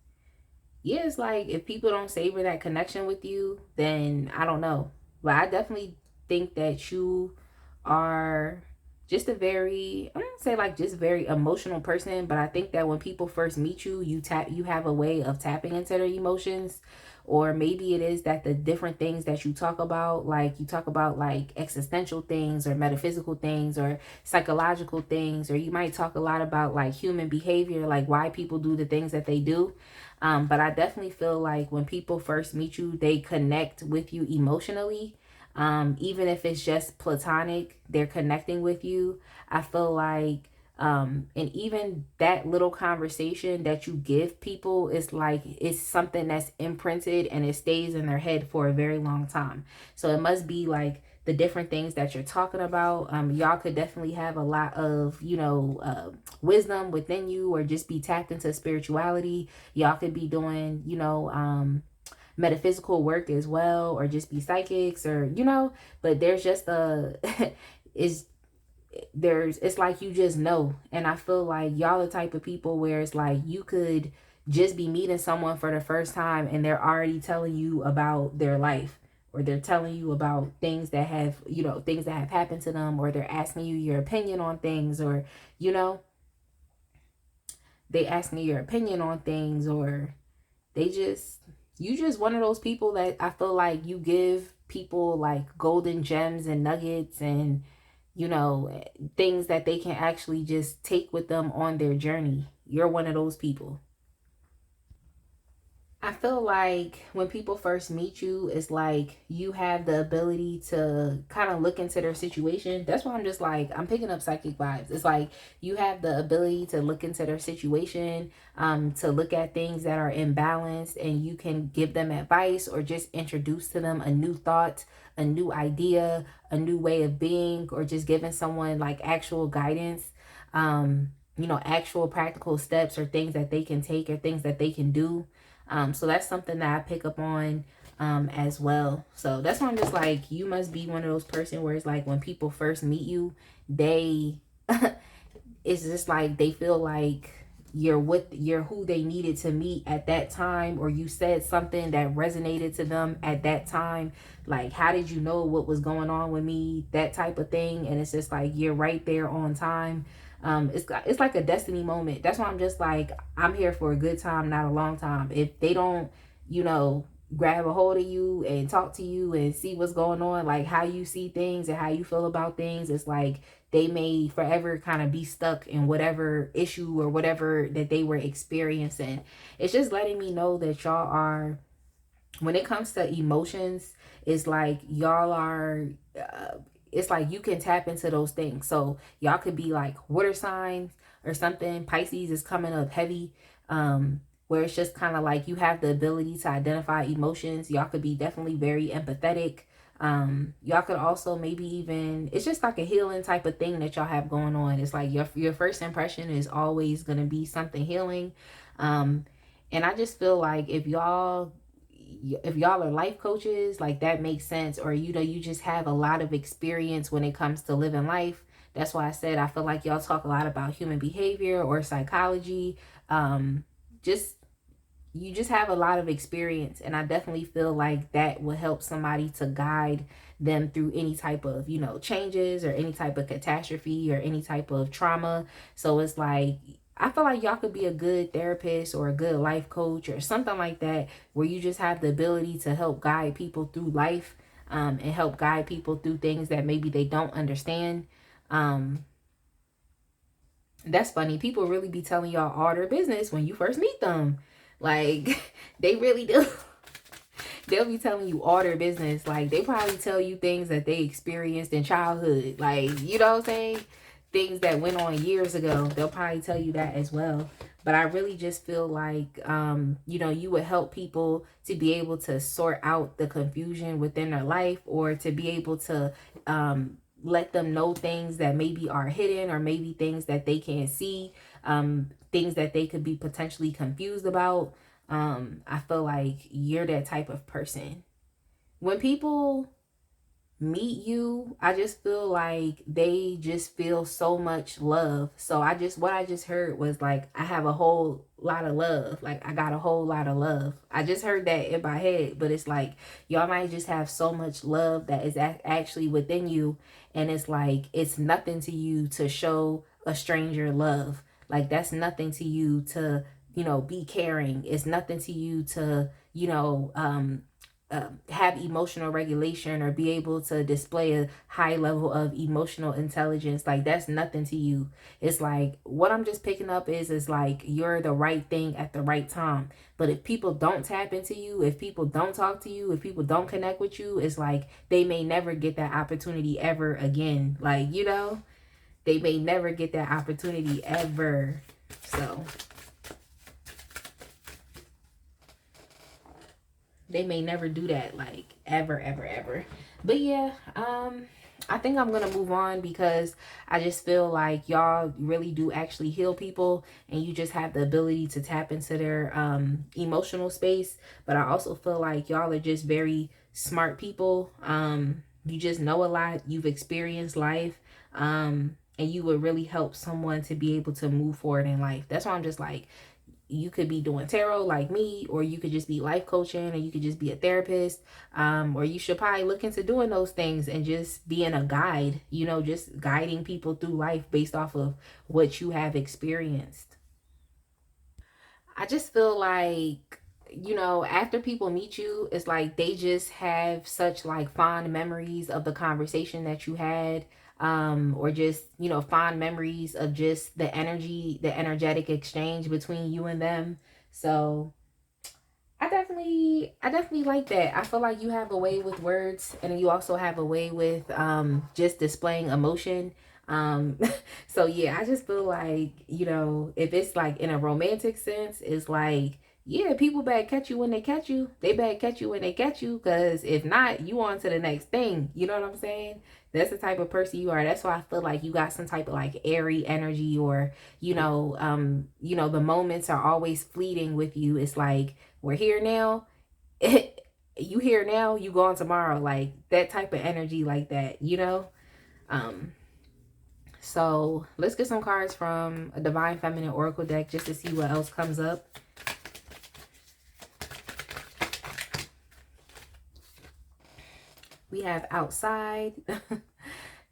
Yeah, it's like, if people don't savor that connection with you, then I don't know. But I definitely think that you are just a very, I don't say like just very emotional person, but I think that when people first meet you, you have a way of tapping into their emotions, Or maybe it is that the different things that you talk about, like you talk about like existential things or metaphysical things or psychological things, or you might talk a lot about like human behavior, like why people do the things that they do. But I definitely feel like when people first meet you, they connect with you emotionally. Even if it's just platonic, they're connecting with you. I feel like, and even that little conversation that you give people is like, it's something that's imprinted and it stays in their head for a very long time. So it must be like the different things that you're talking about. Y'all could definitely have a lot of, wisdom within you, or just be tapped into spirituality. Y'all could be doing, metaphysical work as well, or just be psychics, or but there's just a is there's it's like you just know. And I feel like y'all the type of people where it's like you could just be meeting someone for the first time and they're already telling you about their life, or they're telling you about things that have things that have happened to them, or they're asking you your opinion on things, or they asking you your opinion on things, or they just you just one of those people that I feel like you give people like golden gems and nuggets, and things that they can actually just take with them on their journey. You're one of those people. I feel like when people first meet you, it's like you have the ability to kind of look into their situation. That's why I'm just like, I'm picking up psychic vibes. It's like you have the ability to look into their situation, to look at things that are imbalanced, and you can give them advice or just introduce to them a new thought, a new idea, a new way of being, or just giving someone like actual guidance. Actual practical steps or things that they can take or things that they can do. So that's something that I pick up on as well. So that's why I'm just like, you must be one of those person where it's like when people first meet you, they it's just like they feel like you're who they needed to meet at that time, or you said something that resonated to them at that time. Like, how did you know what was going on with me? That type of thing. And it's just like you're right there on time. It's like a destiny moment. That's why I'm just like, I'm here for a good time, not a long time. If they don't, you know, grab a hold of you and talk to you and see what's going on, like how you see things and how you feel about things, it's like they may forever kind of be stuck in whatever issue or whatever that they were experiencing. It's just letting me know that y'all are, when it comes to emotions, it's like y'all are it's like you can tap into those things. So y'all could be like water signs or something. Pisces is coming up heavy, where it's just kind of like you have the ability to identify emotions. Y'all could be definitely very empathetic. Y'all could also maybe even, it's just like a healing type of thing that y'all have going on. It's like your first impression is always going to be something healing. And I just feel like if y'all are life coaches, like that makes sense. Or you just have a lot of experience when it comes to living life. That's why I said I feel like y'all talk a lot about human behavior or psychology. Just you just have a lot of experience, and I definitely feel like that will help somebody to guide them through any type of changes or any type of catastrophe or any type of trauma. So it's like, I feel like y'all could be a good therapist or a good life coach or something like that, where you just have the ability to help guide people through life, and help guide people through things that maybe they don't understand. um that's funny. People really be telling y'all all their business when you first meet them. Like, they really do. They'll be telling you all their business. Like, they probably tell you things that they experienced in childhood. Like, you know what I'm saying? Things that went on years ago. They'll probably tell you that as well. But I really just feel like, you would help people to be able to sort out the confusion within their life, or to be able to let them know things that maybe are hidden, or maybe things that they can't see, things that they could be potentially confused about. I feel like you're that type of person. When people meet you, I just feel like they just feel so much love. So what I just heard was like, I have a whole lot of love. Like, I got a whole lot of love. I just heard that in my head, but it's like y'all might just have so much love that is actually within you, and it's like it's nothing to you to show a stranger love. Like, that's nothing to you to be caring. It's nothing to you to you know, have emotional regulation or be able to display a high level of emotional intelligence. Like, that's nothing to you. It's like, what I'm just picking up is like, you're the right thing at the right time. But if people don't tap into you, if people don't talk to you, if people don't connect with you, it's like they may never get that opportunity ever again. Like, you know, they may never get that opportunity ever. So they may never do that, like, ever, ever, ever. But yeah, I think I'm gonna move on because I just feel like y'all really do actually heal people, and you just have the ability to tap into their emotional space. But I also feel like y'all are just very smart people. You just know a lot, you've experienced life, and you would really help someone to be able to move forward in life. That's why I'm just like, you could be doing tarot like me, or you could just be life coaching, or you could just be a therapist, or you should probably look into doing those things and just being a guide, you know, just guiding people through life based off of what you have experienced. I just feel like, you know, after people meet you, it's like they just have such like fond memories of the conversation that you had, or just, you know, fond memories of just the energy, the energetic exchange between you and them. So I definitely like that. I feel like you have a way with words, and you also have a way with just displaying emotion. Um so yeah, I just feel like, you know, if it's like in a romantic sense, it's like, yeah, people better catch you when they catch you. They better catch you when they catch you, because if not, you on to the next thing. You know what I'm saying? That's the type of person you are. That's why I feel like you got some type of like airy energy, or you know, the moments are always fleeting with you. It's like, we're here now. You here now, you gone tomorrow. Like that type of energy, like that, you know? Um, so let's get some cards from a Divine Feminine Oracle deck just to see what else comes up. We have outside.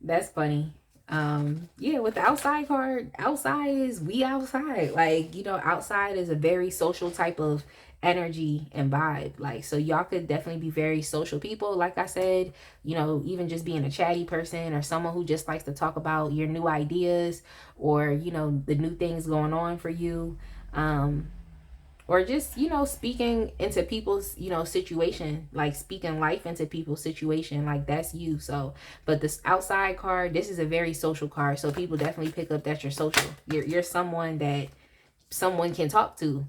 That's funny. Yeah, with the outside card, outside is we outside. Like, you know, outside is a very social type of energy and vibe. Like, so y'all could definitely be very social people. Like I said, you know, even just being a chatty person, or someone who just likes to talk about your new ideas, or, you know, the new things going on for you. Or just, you know, speaking into people's, you know, situation, like speaking life into people's situation, like that's you. So, but this outside card, this is a very social card, so people definitely pick up that you're social. You're someone that someone can talk to.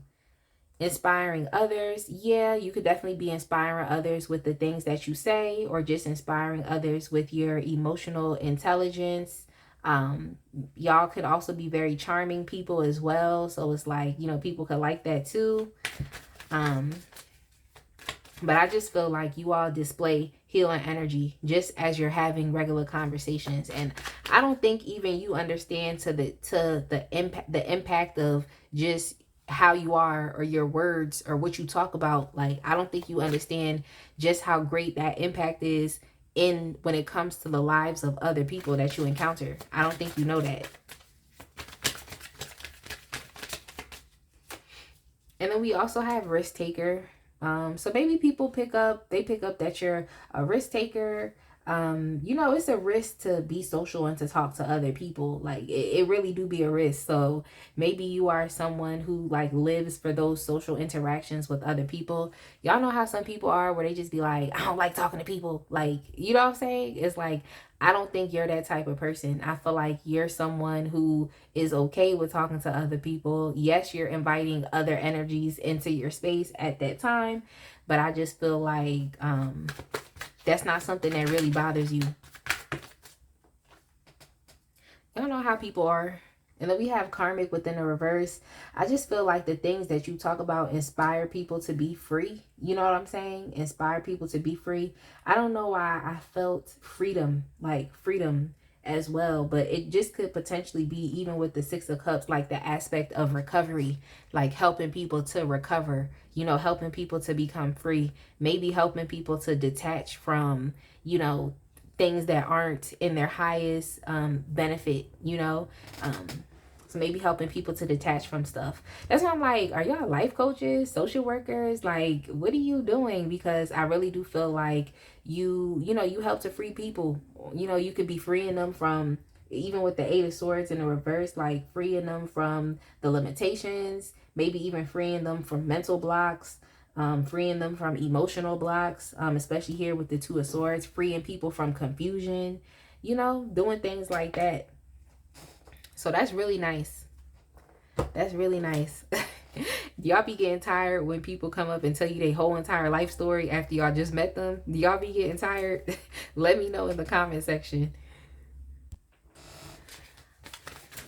Inspiring others, yeah, you could definitely be inspiring others with the things that you say, or just inspiring others with your emotional intelligence. um y'all could also be very charming people as well, so it's like, you know, people could like that too. um but I just feel like you all display healing energy just as you're having regular conversations, and I don't think even you understand to the impact of just how you are, or your words, or what you talk about. Like, I don't think you understand just how great that impact is in when it comes to the lives of other people that you encounter. I don't think you know that. And then we also have risk taker. So maybe people pick up that you're a risk taker. You know, it's a risk to be social and to talk to other people. Like, it really do be a risk. So maybe you are someone who like lives for those social interactions with other people. Y'all know how some people are, where they just be like, I don't like talking to people. Like, you know what I'm saying? It's like, I don't think you're that type of person. I feel like you're someone who is okay with talking to other people. Yes, you're inviting other energies into your space at that time, but I just feel like that's not something that really bothers you. I don't know how people are. And then we have karmic within the reverse. I just feel like the things that you talk about inspire people to be free. You know what I'm saying? Inspire people to be free. I don't know why I felt freedom, like freedom as well, but it just could potentially be even with the Six of Cups, like the aspect of recovery, like helping people to recover, you know, helping people to become free, maybe helping people to detach from, you know, things that aren't in their highest benefit, you know. So maybe helping people to detach from stuff. That's why I'm like, are y'all life coaches, social workers? Like, what are you doing? Because I really do feel like you know, you help to free people. You know, you could be freeing them from, even with the Eight of Swords in the reverse, like freeing them from the limitations, maybe even freeing them from mental blocks, freeing them from emotional blocks, especially here with the Two of Swords, freeing people from confusion, you know, doing things like that. So that's really nice. That's really nice. Y'all be getting tired when people come up and tell you their whole entire life story after y'all just met them? Do y'all be getting tired? Let me know in the comment section.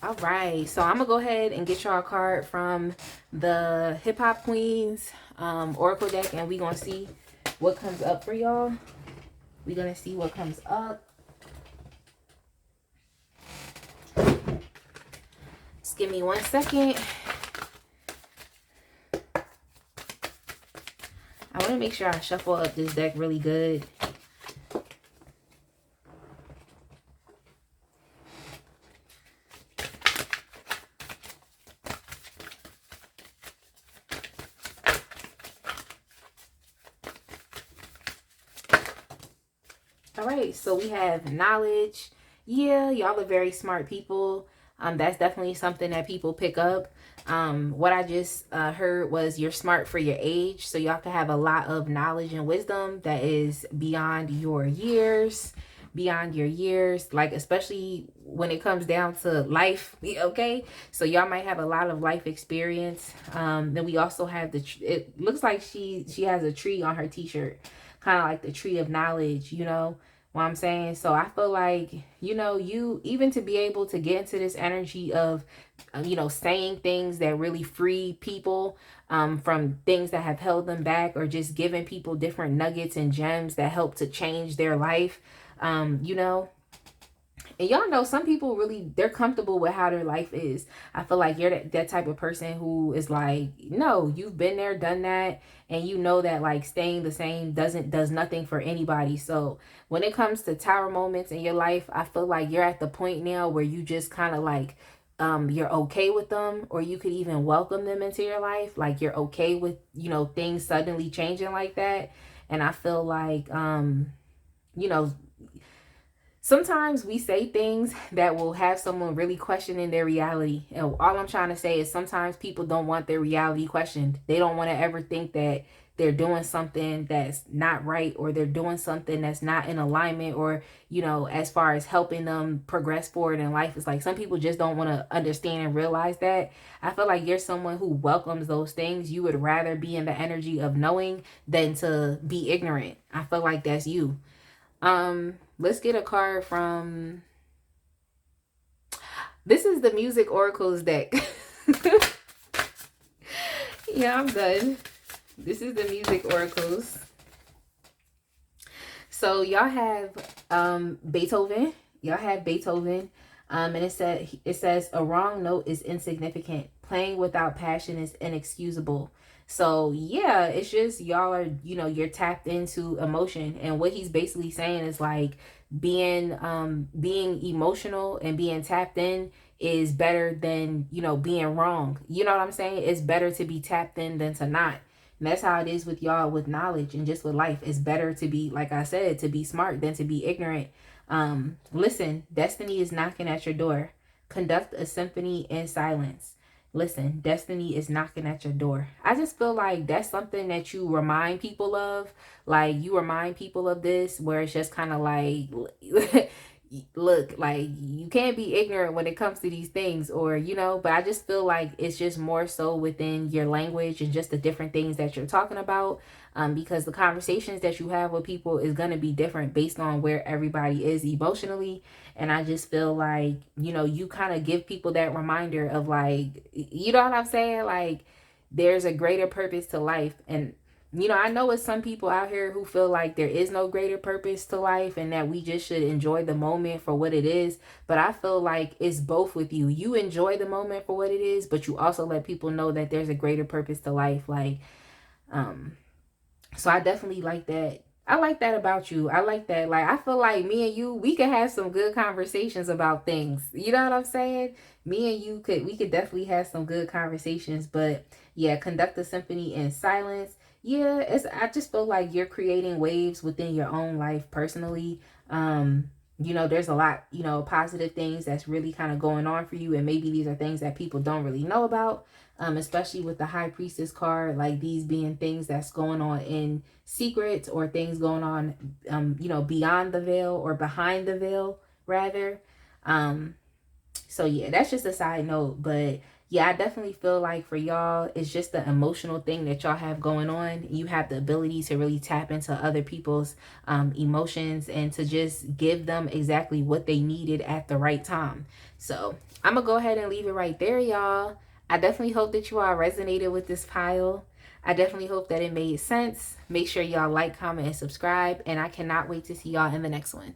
All right, so I'm gonna go ahead and get y'all a card from the Hip Hop Queens Oracle deck, and we gonna see what comes up for y'all. We're gonna see what comes up. Just give me 1 second. I want to make sure I shuffle up this deck really good. All right, so we have knowledge. Yeah, y'all are very smart people. That's definitely something that people pick up. What I just heard was you're smart for your age. So y'all can have a lot of knowledge and wisdom that is beyond your years. Beyond your years, like especially when it comes down to life. Okay, so y'all might have a lot of life experience. Then we also have the, it looks like she has a tree on her t-shirt, kind of like the tree of knowledge, you know what I'm saying? So I feel like, you know, you even to be able to get into this energy of, you know, saying things that really free people from things that have held them back, or just giving people different nuggets and gems that help to change their life, you know. And y'all know some people really, they're comfortable with how their life is. I feel like you're that type of person who is like, no, you've been there, done that. And you know that like staying the same does nothing for anybody. So when it comes to tower moments in your life, I feel like you're at the point now where you just kind of like, you're okay with them, or you could even welcome them into your life. Like you're okay with, you know, things suddenly changing like that. And I feel like, you know, sometimes we say things that will have someone really questioning their reality. And all I'm trying to say is sometimes people don't want their reality questioned. They don't want to ever think that they're doing something that's not right, or they're doing something that's not in alignment, or, you know, as far as helping them progress forward in life. It's like some people just don't want to understand and realize that. I feel like you're someone who welcomes those things. You would rather be in the energy of knowing than to be ignorant. I feel like that's you. Let's get a card from, this is the Music Oracles deck. Yeah, I'm done. This is the Music Oracles. So y'all have Beethoven. Y'all have Beethoven. And it says a wrong note is insignificant. Playing without passion is inexcusable. So yeah, it's just y'all are, you know, you're tapped into emotion. And what he's basically saying is like being emotional and being tapped in is better than, you know, being wrong. You know what I'm saying? It's better to be tapped in than to not. And that's how it is with y'all with knowledge and just with life. It's better to be, like I said, to be smart than to be ignorant. Listen, destiny is knocking at your door. Conduct a symphony in silence. Listen, destiny is knocking at your door. I just feel like that's something that you remind people of. Like you remind people of this, where it's just kind of like, look, like you can't be ignorant when it comes to these things, or, you know, but I just feel like it's just more so within your language and just the different things that you're talking about. Because the conversations that you have with people is going to be different based on where everybody is emotionally. And I just feel like, you know, you kind of give people that reminder of like, you know what I'm saying? Like there's a greater purpose to life. And, you know, I know it's some people out here who feel like there is no greater purpose to life and that we just should enjoy the moment for what it is. But I feel like it's both with you. You enjoy the moment for what it is, but you also let people know that there's a greater purpose to life. Like, so I definitely like that. I like that about you. I like that. Like, I feel like me and you, we could have some good conversations about things. You know what I'm saying? Me and you we could definitely have some good conversations. But yeah, conduct the symphony in silence. Yeah, I just feel like you're creating waves within your own life personally. There's a lot, positive things that's really kind of going on for you, and maybe these are things that people don't really know about. Especially with the High Priestess card, like these being things that's going on in secrets, or things going on, beyond the veil, or behind the veil, rather. Um, so yeah, that's just a side note. But yeah, I definitely feel like for y'all, it's just the emotional thing that y'all have going on. You have the ability to really tap into other people's emotions, and to just give them exactly what they needed at the right time. So I'm gonna go ahead and leave it right there, y'all. I definitely hope that you all resonated with this pile. I definitely hope that it made sense. Make sure y'all like, comment, and subscribe, and I cannot wait to see y'all in the next one.